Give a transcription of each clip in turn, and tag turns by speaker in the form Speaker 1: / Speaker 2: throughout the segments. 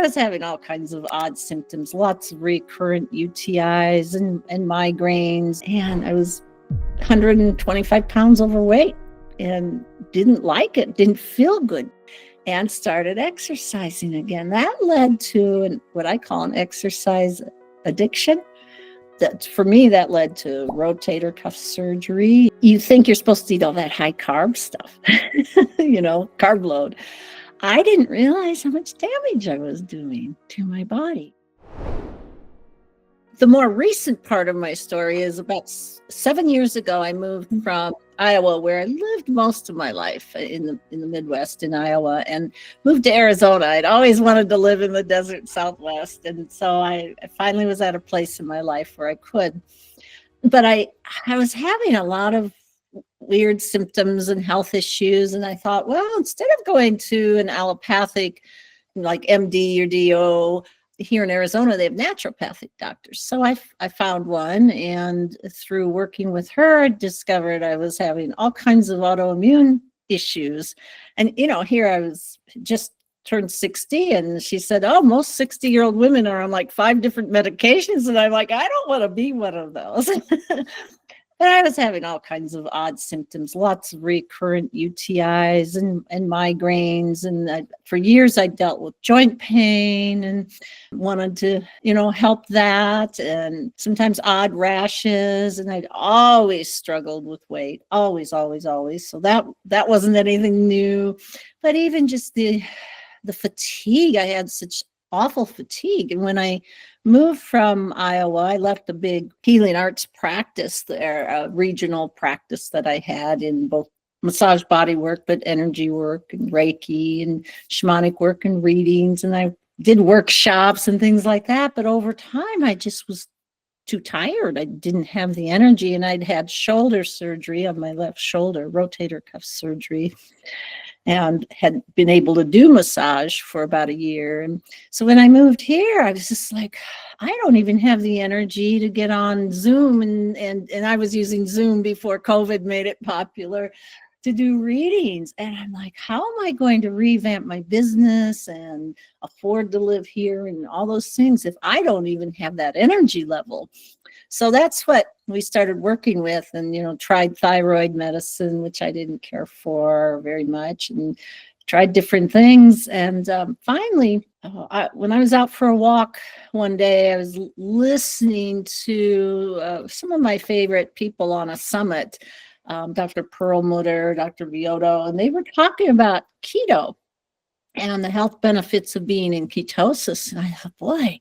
Speaker 1: was having all kinds of odd symptoms, lots of recurrent UTIs and migraines. And I was 125 pounds overweight and didn't like it, didn't feel good, and started exercising again. That led to what I call an exercise addiction. That for me, that led to rotator cuff surgery. You think you're supposed to eat all that high carb stuff, carb load. I didn't realize how much damage I was doing to my body. The more recent part of my story is about 7 years ago, I moved from Iowa, where I lived most of my life in the Midwest in Iowa, and moved to Arizona. I'd always wanted to live in the desert Southwest. And so I finally was at a place in my life where I could. But I was having a lot of weird symptoms and health issues. And I thought, well, instead of going to an allopathic, like MD or DO, here in Arizona, they have naturopathic doctors. So I found one, and through working with her, I discovered I was having all kinds of autoimmune issues. And, here I was just turned 60, and she said, oh, most 60-year-old women are on like 5 different medications. And I'm like, I don't want to be one of those. But I was having all kinds of odd symptoms, lots of recurrent UTIs and migraines. And for years, I dealt with joint pain and wanted to, help that. And sometimes odd rashes. And I'd always struggled with weight, always, always, always. So that wasn't anything new. But even just the fatigue, I had such awful fatigue. And when I moved from Iowa, I left a big healing arts practice there, a regional practice that I had in both massage body work, but energy work and Reiki and shamanic work and readings. And I did workshops and things like that. But over time, I just was too tired. I didn't have the energy, and I'd had shoulder surgery on my left shoulder, rotator cuff surgery, and had been able to do massage for about a year. And so when I moved here, I was just like, I don't even have the energy to get on Zoom. And I was using Zoom before COVID made it popular to do readings. And I'm like, how am I going to revamp my business and afford to live here and all those things if I don't even have that energy level? So that's what we started working with, and, tried thyroid medicine, which I didn't care for very much, and tried different things. And finally, when I was out for a walk one day, I was listening to some of my favorite people on a summit, Dr. Perlmutter, Dr. Vioto, and they were talking about keto and the health benefits of being in ketosis. And I thought, boy,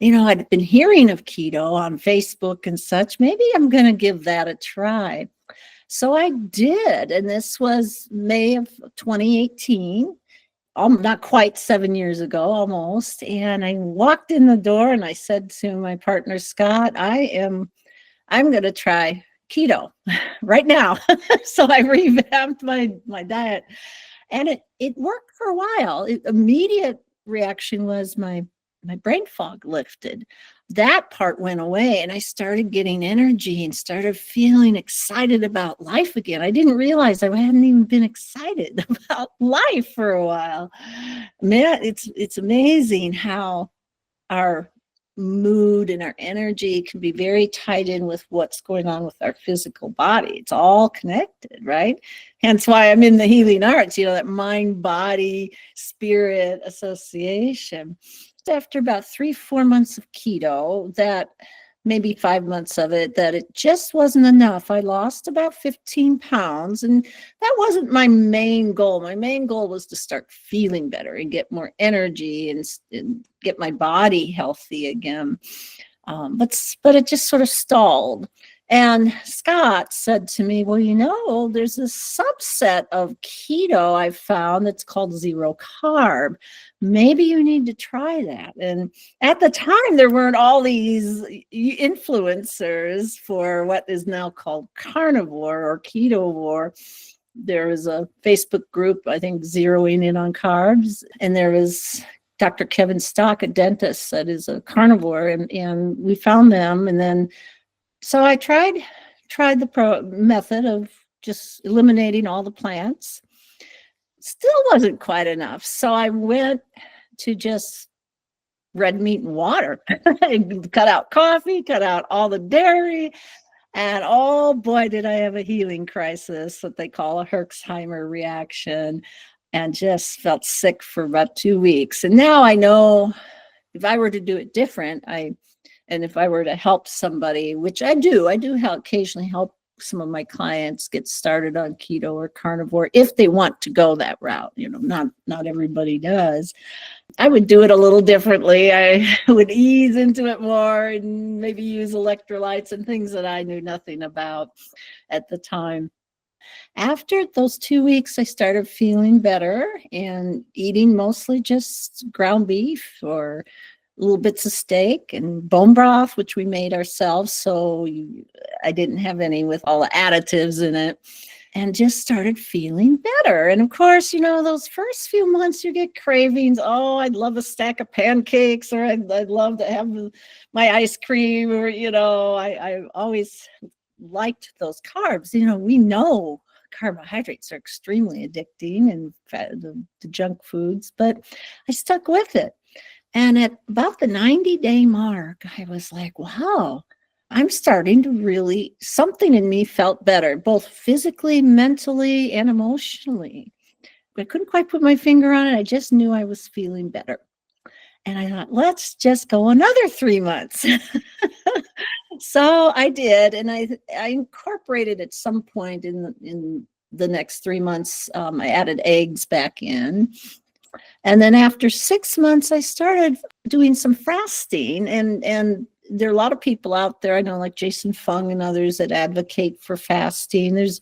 Speaker 1: I'd been hearing of keto on Facebook and such. Maybe I'm going to give that a try. So I did. And this was May of 2018, not quite 7 years ago, almost. And I walked in the door and I said to my partner, Scott, I'm going to try keto right now. So I revamped my diet, and it worked for a while. Immediate reaction was my brain fog lifted. That part went away, and I started getting energy and started feeling excited about life again. I didn't realize I hadn't even been excited about life for a while. Man, it's amazing how our mood and our energy can be very tied in with what's going on with our physical body. It's all connected, right? Hence why I'm in the healing arts, that mind, body, spirit association. After about 3-4 months of keto, that maybe 5 months of it, that it just wasn't enough. I lost about 15 pounds, and that wasn't my main goal. My main goal was to start feeling better and get more energy and get my body healthy again. But it just sort of stalled. And Scott said to me, well, there's a subset of keto I've found that's called zero carb. Maybe you need to try that. And at the time, there weren't all these influencers for what is now called carnivore or ketovore. There was a Facebook group, I think, zeroing in on carbs. And there was Dr. Kevin Stock, a dentist that is a carnivore. And we found them. And then so I tried the method of just eliminating all the plants. Still wasn't quite enough. So I went to just red meat and water. Cut out coffee, cut out all the dairy. And oh boy, did I have a healing crisis, what they call a Herxheimer reaction, and just felt sick for about 2 weeks. And now I know if I were to do it different, and if I were to help somebody, which I do occasionally help some of my clients get started on keto or carnivore if they want to go that route. Not everybody does. I would do it a little differently. I would ease into it more and maybe use electrolytes and things that I knew nothing about at the time. After those 2 weeks, I started feeling better and eating mostly just ground beef or little bits of steak and bone broth, which we made ourselves. So I didn't have any with all the additives in it, and just started feeling better. And of course, those first few months you get cravings. Oh, I'd love a stack of pancakes, or I'd love to have my ice cream, or, I always liked those carbs. We know carbohydrates are extremely addicting and the junk foods, but I stuck with it. And at about the 90-day mark, I was like, wow, I'm starting to something in me felt better, both physically, mentally, and emotionally. I couldn't quite put my finger on it. I just knew I was feeling better. And I thought, let's just go another 3 months. So I did. And I incorporated at some point in the next 3 months, I added eggs back in. And then after 6 months, I started doing some fasting. And there are a lot of people out there, I know, like Jason Fung and others, that advocate for fasting. There's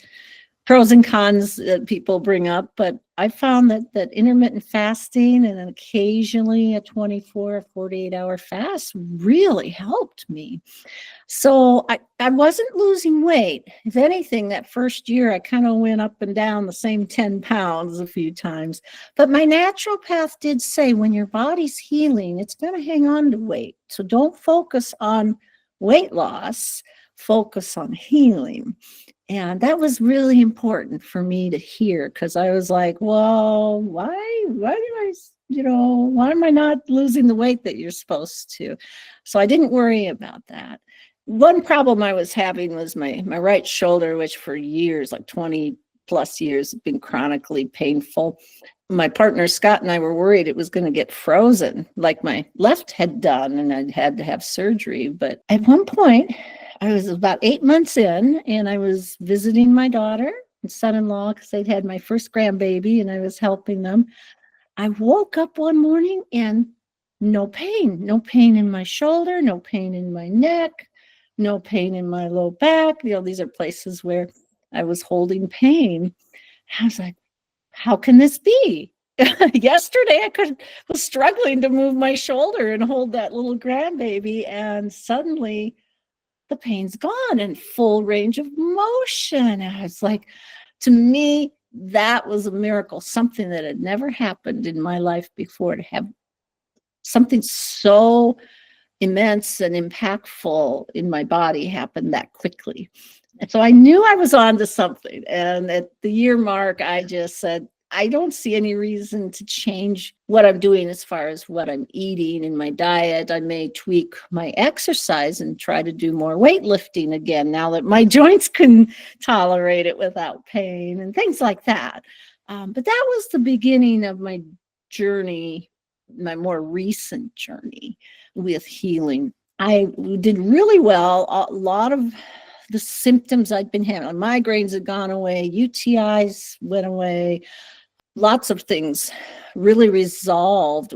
Speaker 1: pros and cons that people bring up, but I found that intermittent fasting and occasionally a 24 or 48-hour fast really helped me. So I wasn't losing weight. If anything, that first year, I kind of went up and down the same 10 pounds a few times. But my naturopath did say, when your body's healing, it's going to hang on to weight. So don't focus on weight loss, focus on healing. And that was really important for me to hear, because I was like, well, why am I not losing the weight that you're supposed to? So I didn't worry about that. One problem I was having was my right shoulder, which for years, like 20 plus years, had been chronically painful. My partner, Scott, and I were worried it was going to get frozen like my left had done, and I'd had to have surgery. But at one point, I was about 8 months in, and I was visiting my daughter and son-in-law because they'd had my first grandbaby, and I was helping them. I woke up one morning and no pain in my shoulder, no pain in my neck, no pain in my low back. These are places where I was holding pain. I was like, how can this be? Yesterday, I was struggling to move my shoulder and hold that little grandbaby, and suddenly the pain's gone and full range of motion. And I was like, to me, that was a miracle, something that had never happened in my life before, to have something so immense and impactful in my body happen that quickly. And so I knew I was on to something. And at the year mark, I just said, I don't see any reason to change what I'm doing as far as what I'm eating in my diet. I may tweak my exercise and try to do more weightlifting again now that my joints can tolerate it without pain and things like that. But that was the beginning of my journey, my more recent journey with healing. I did really well. A lot of the symptoms I'd been having, migraines had gone away, UTIs went away, lots of things really resolved.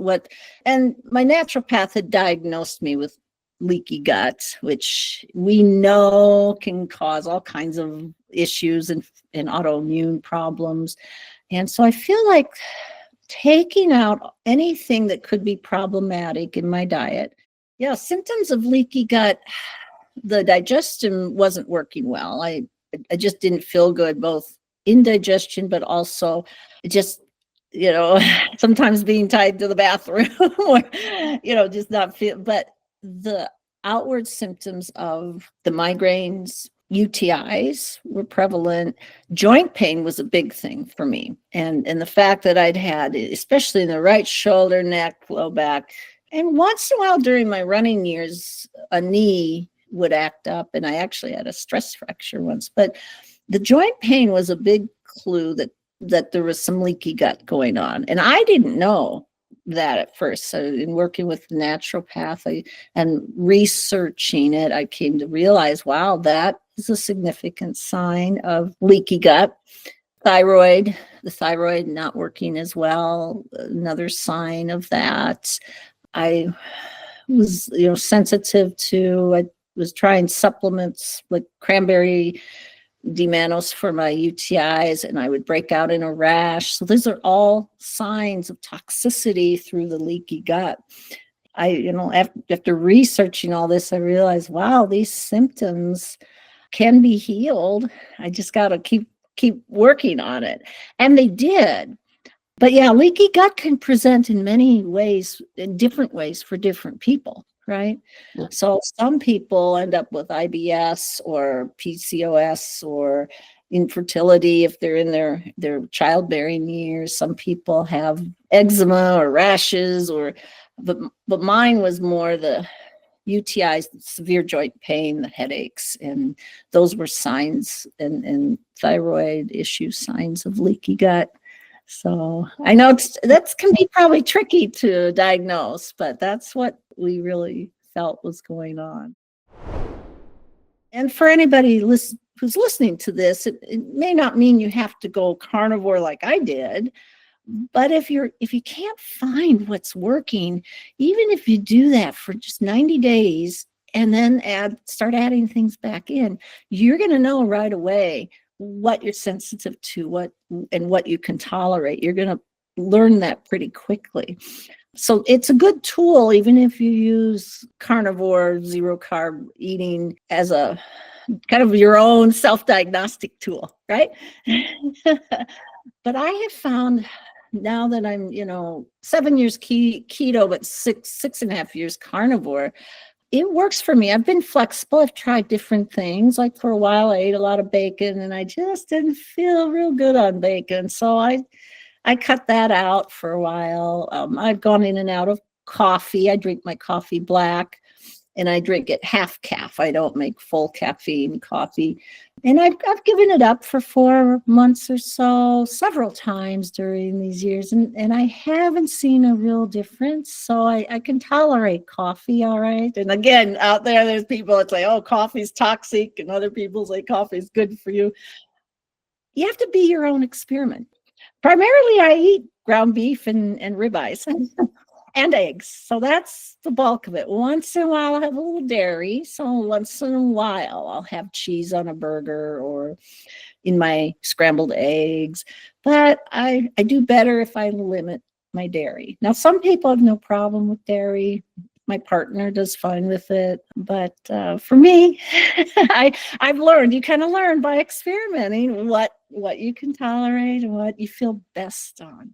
Speaker 1: And my naturopath had diagnosed me with leaky gut, which we know can cause all kinds of issues and autoimmune problems. And so I feel like taking out anything that could be problematic in my diet. Yeah, symptoms of leaky gut, the digestion wasn't working well. I just didn't feel good, both indigestion, but also just, sometimes being tied to the bathroom or, just not feel. But the outward symptoms of the migraines, UTIs were prevalent. Joint pain was a big thing for me. And the fact that I'd had, especially in the right shoulder, neck, low back, and once in a while during my running years, a knee would act up. And I actually had a stress fracture once. But the joint pain was a big clue that there was some leaky gut going on. And I didn't know that at first. So in working with the naturopath and researching it, I came to realize, wow, that is a significant sign of leaky gut. The thyroid not working as well, another sign of that. I was, sensitive to, I was trying supplements like cranberry D-mannose for my UTIs, and I would break out in a rash. So these are all signs of toxicity through the leaky gut. After researching all this, I realized, wow, these symptoms can be healed. I just got to keep working on it. And they did. But yeah, leaky gut can present in many ways, in different ways for different people, right? Yeah. So some people end up with IBS or PCOS or infertility if they're in their childbearing years. Some people have eczema or rashes, but mine was more the UTIs, severe joint pain, the headaches, and those were signs, and thyroid issues, signs of leaky gut. So I know that can be probably tricky to diagnose, but that's what we really felt was going on. And for anybody who's listening to this, it may not mean you have to go carnivore like I did, but if you can't find what's working, even if you do that for just 90 days and then start adding things back in, you're going to know right away what you're sensitive to, what you can tolerate. You're going to learn that pretty quickly. So it's a good tool, even if you use carnivore, zero carb eating as a kind of your own self-diagnostic tool, right? But I have found now that I'm, 7 years keto, but six and a half years carnivore, it works for me. I've been flexible. I've tried different things. Like for a while, I ate a lot of bacon and I just didn't feel real good on bacon. So I cut that out for a while. I've gone in and out of coffee. I drink my coffee black and I drink it half calf. I don't make full caffeine coffee. And I've given it up for 4 months or so, several times during these years. And I haven't seen a real difference. So I can tolerate coffee all right. And again, out there's people that say, oh, coffee's toxic. And other people say coffee's good for you. You have to be your own experiment. Primarily, I eat ground beef and ribeyes. And eggs. So that's the bulk of it. Once in a while, I'll have a little dairy. So once in a while, I'll have cheese on a burger or in my scrambled eggs. But I do better if I limit my dairy. Now, some people have no problem with dairy. My partner does fine with it. But for me, I've learned, you kind of learn by experimenting what you can tolerate and what you feel best on.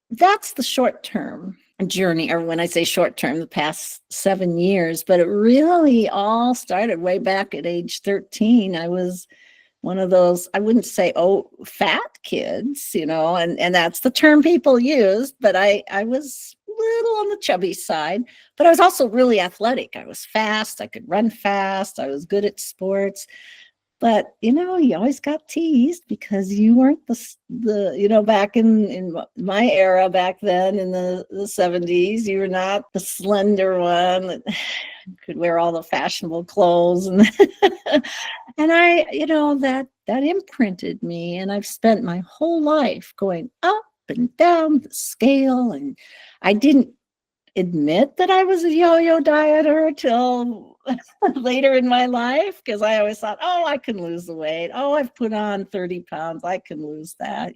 Speaker 1: That's the short-term journey, or when I say short-term, the past 7 years, but it really all started way back at age 13. I was one of those, I wouldn't say, fat kids, and that's the term people use, but I was a little on the chubby side, but I was also really athletic. I was fast. I could run fast. I was good at sports. But, you always got teased because you weren't the back in my era back then in the 70s, you were not the slender one that could wear all the fashionable clothes. And and I, that imprinted me. And I've spent my whole life going up and down the scale. And I didn't admit that I was a yo-yo dieter till later in my life, because I always thought, I can lose the weight. I've put on 30 pounds. I can lose that,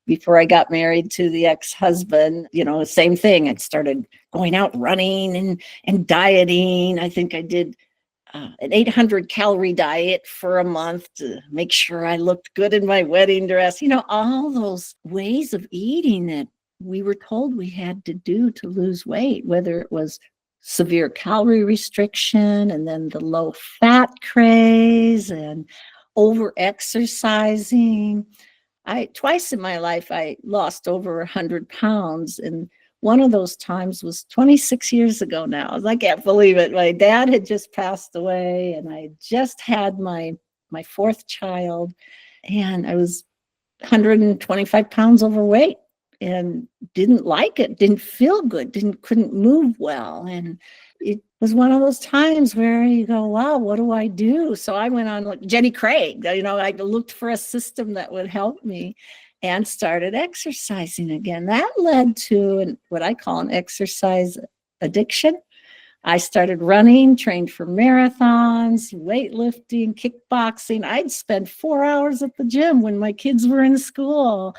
Speaker 1: Before I got married to the ex-husband, same thing. I started going out running and dieting. I think I did an 800 calorie diet for a month to make sure I looked good in my wedding dress. All those ways of eating that we were told we had to do to lose weight, whether it was severe calorie restriction, and then the low fat craze and over exercising. Twice in my life, I lost over 100 pounds. And one of those times was 26 years ago now. I can't believe it. My dad had just passed away, and I just had my fourth child, and I was 125 pounds overweight and didn't like it, didn't feel good, couldn't move well. And it was one of those times where you go, wow, what do I do? So I went on like Jenny Craig, I looked for a system that would help me and started exercising again. That led to what I call an exercise addiction. I started running, trained for marathons, weightlifting, kickboxing. I'd spend 4 hours at the gym when my kids were in school.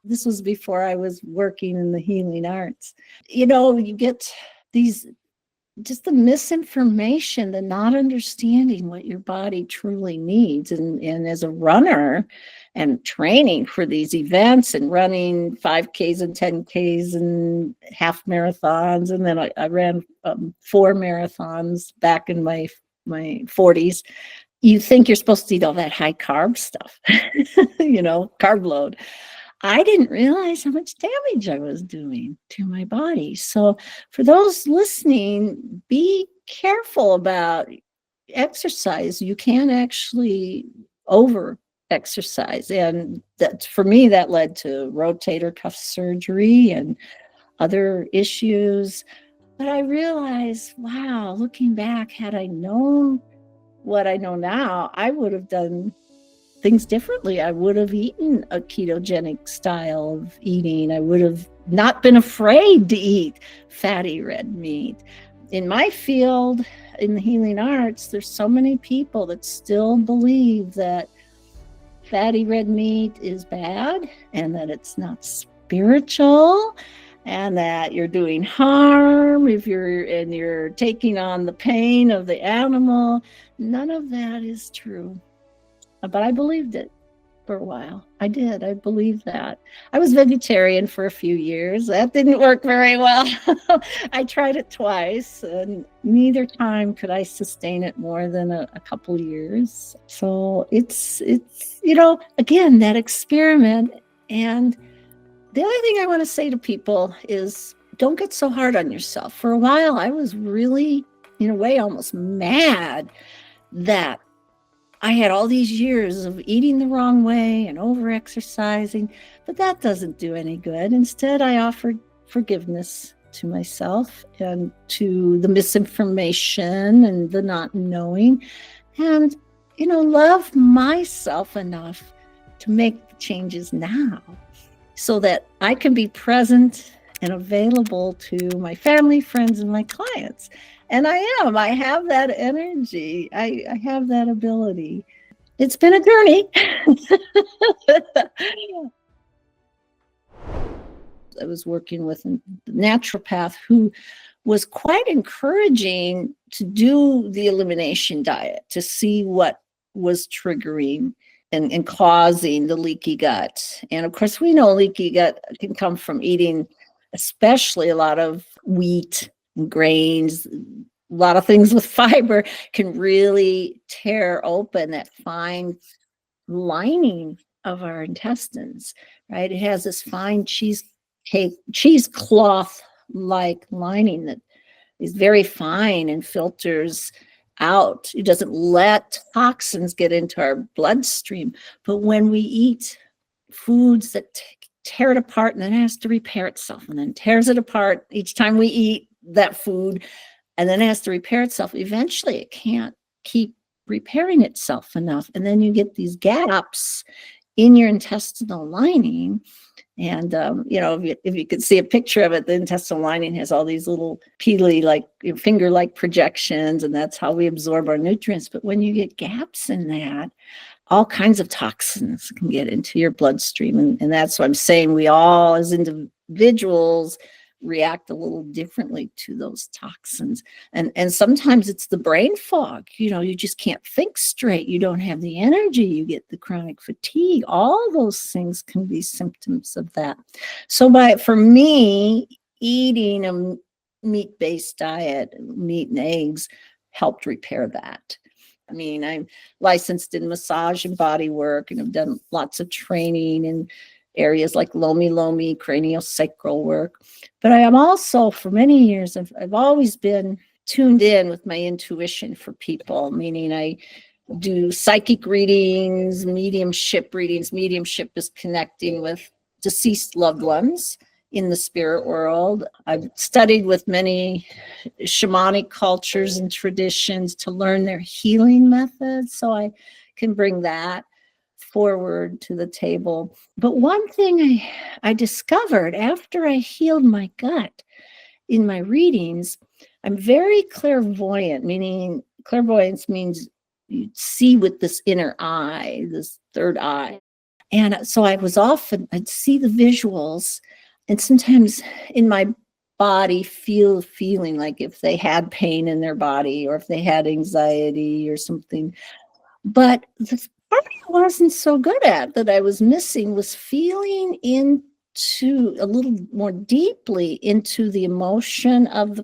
Speaker 1: This was before I was working in the healing arts. You get just the misinformation, the not understanding what your body truly needs. And as a runner and training for these events and running 5Ks and 10Ks and half marathons, and then I ran 4 marathons back in my 40s. You think you're supposed to eat all that high carb stuff, carb load. I didn't realize how much damage I was doing to my body. So for those listening, be careful about exercise. You can actually over exercise. And that, for me, that led to rotator cuff surgery and other issues. But I realized, wow, looking back, had I known what I know now, I would have done things differently. I would have eaten a ketogenic style of eating. I would have not been afraid to eat fatty red meat. In my field, in the healing arts, there's so many people that still believe that fatty red meat is bad and that it's not spiritual and that you're doing harm if you're taking on the pain of the animal. None of that is true. But I believed it for a while. I did. I believed that. I was vegetarian for a few years. That didn't work very well. I tried it twice, and neither time could I sustain it more than a couple years. So it's again, that experiment. And the other thing I want to say to people is don't get so hard on yourself. For a while, I was really, in a way, almost mad that I had all these years of eating the wrong way and over-exercising, but that doesn't do any good. Instead, I offered forgiveness to myself and to the misinformation and the not knowing, and, love myself enough to make the changes now so that I can be present and available to my family, friends, and my clients. And I have that energy. I have that ability. It's been a journey. I was working with a naturopath who was quite encouraging to do the elimination diet to see what was triggering and causing the leaky gut. And of course, we know leaky gut can come from eating, especially a lot of wheat, grains, a lot of things with fiber can really tear open that fine lining of our intestines, right? It has this fine cheesecloth-like lining that is very fine and filters out. It doesn't let toxins get into our bloodstream. But when we eat foods that tear it apart and then it has to repair itself and then tears it apart each time we eat that food, and then it has to repair itself. Eventually, it can't keep repairing itself enough. And then you get these gaps in your intestinal lining. And, if you could see a picture of it, the intestinal lining has all these little peely, finger-like projections, and that's how we absorb our nutrients. But when you get gaps in that, all kinds of toxins can get into your bloodstream. And that's what I'm saying. We all, as individuals, react a little differently to those toxins. And sometimes it's the brain fog. You just can't think straight. You don't have the energy. You get the chronic fatigue. All those things can be symptoms of that. So for me, eating a meat-based diet, meat and eggs, helped repair that. I mean, I'm licensed in massage and body work, and I've done lots of training in areas like lomi, craniosacral work. But I am also, for many years, I've always been tuned in with my intuition for people, meaning I do psychic readings, mediumship readings. Mediumship is connecting with deceased loved ones in the spirit world. I've studied with many shamanic cultures and traditions to learn their healing methods, so I can bring that forward to the table. But one thing I discovered after I healed my gut in my readings, I'm very clairvoyant, meaning clairvoyance means you see with this inner eye, this third eye. And so I'd see the visuals, and sometimes in my body feeling like if they had pain in their body or if they had anxiety or something. But the part I wasn't so good at, that I was missing, was feeling into a little more deeply into the emotion of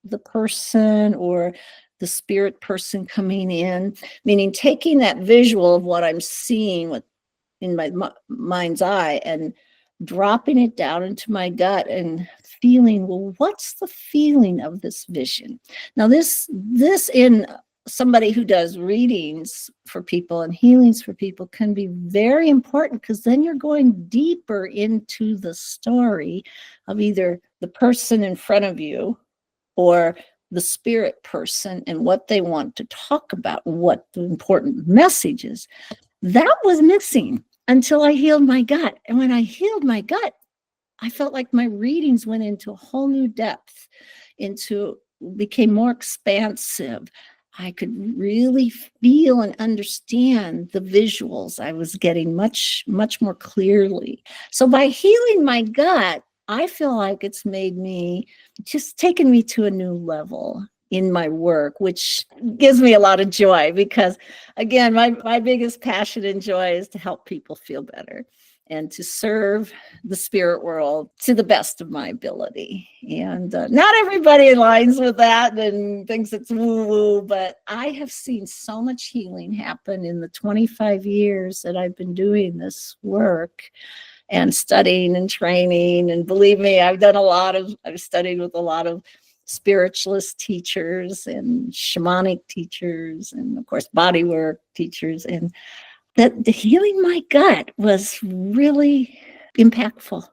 Speaker 1: the person or the spirit person coming in, meaning taking that visual of what I'm seeing in my mind's eye and dropping it down into my gut and feeling, well, what's the feeling of this vision? Now, this in somebody who does readings for people and healings for people can be very important, because then you're going deeper into the story of either the person in front of you or the spirit person and what they want to talk about, what the important message is. That was missing until I healed my gut. And when I healed my gut, I felt like my readings went into a whole new depth, became more expansive. I could really feel and understand the visuals. I was getting much, much more clearly. So by healing my gut, I feel like it's taken me to a new level in my work, which gives me a lot of joy, because again, my biggest passion and joy is to help people feel better and to serve the spirit world to the best of my ability. And not everybody aligns with that and thinks it's woo-woo, but I have seen so much healing happen in the 25 years that I've been doing this work and studying and training. And believe me, I've studied with a lot of spiritualist teachers and shamanic teachers and, of course, bodywork teachers. And that the healing my gut was really impactful.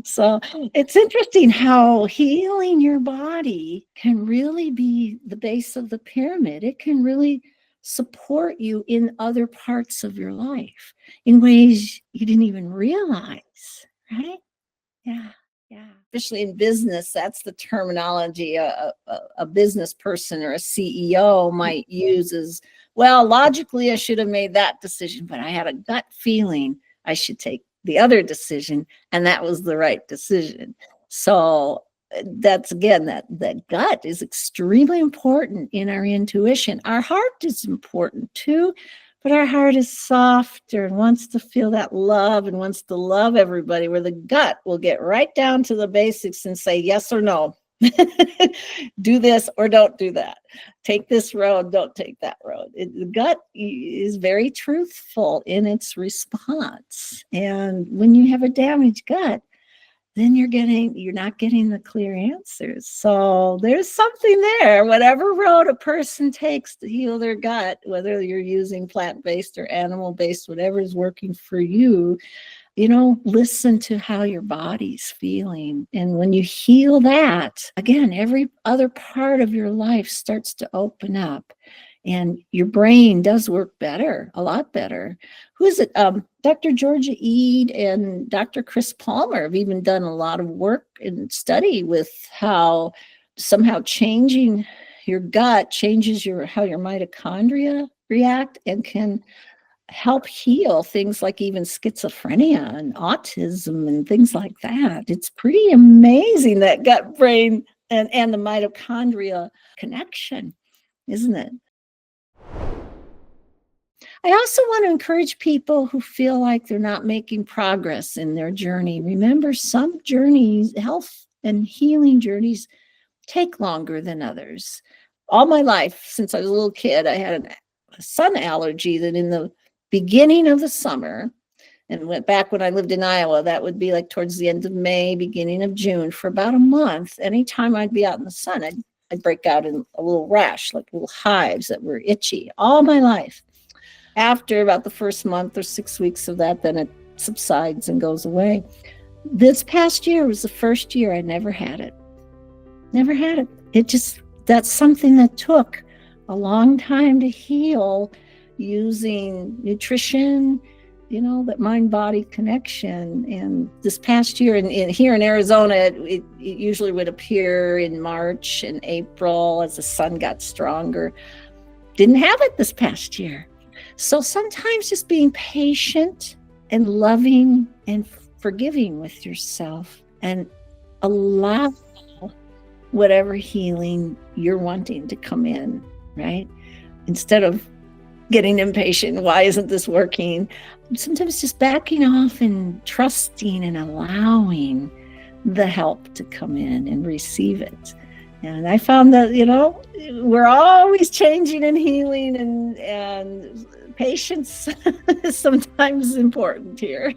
Speaker 1: So it's interesting how healing your body can really be the base of the pyramid. It can really support you in other parts of your life in ways you didn't even realize, right? Yeah. Yeah, especially in business, that's the terminology a business person or a CEO might use is, well, logically, I should have made that decision, but I had a gut feeling I should take the other decision, and that was the right decision. So that's, again, that gut is extremely important in our intuition. Our heart is important too, but our heart is softer and wants to feel that love and wants to love everybody, where the gut will get right down to the basics and say yes or no. Do this or don't do that. Take this road, don't take that road. The gut is very truthful in its response. And when you have a damaged gut, then you're not getting the clear answers. So there's something there. Whatever road a person takes to heal their gut, whether you're using plant-based or animal-based, whatever is working for you, listen to how your body's feeling. And when you heal that, again, every other part of your life starts to open up. And your brain does work better, a lot better. Who is it? Dr. Georgia Ede and Dr. Chris Palmer have even done a lot of work and study with how somehow changing your gut changes how your mitochondria react and can help heal things like even schizophrenia and autism and things like that. It's pretty amazing, that gut brain and the mitochondria connection, isn't it? I also want to encourage people who feel like they're not making progress in their journey. Remember, some journeys, health And healing journeys take longer than others. All my life, since I was a little kid, I had a sun allergy that in the beginning of the summer, and went back when I lived in Iowa, that would be like towards the end of May, beginning of June, for about a month. Anytime I'd be out in the sun, I'd break out in a little rash, like little hives that were itchy all my life. After about the first month or 6 weeks of that, then it subsides and goes away. This past year was the first year I never had it. Never had it. That's something that took a long time to heal, using nutrition, that mind-body connection. And this past year, here in Arizona, it usually would appear in March and April as the sun got stronger. Didn't have it this past year. So sometimes just being patient and loving and forgiving with yourself, and allow whatever healing you're wanting to come in, right? Instead of getting impatient, why isn't this working? Sometimes just backing off and trusting and allowing the help to come in and receive it. And I found that, we're always changing and healing, and patience is sometimes important here.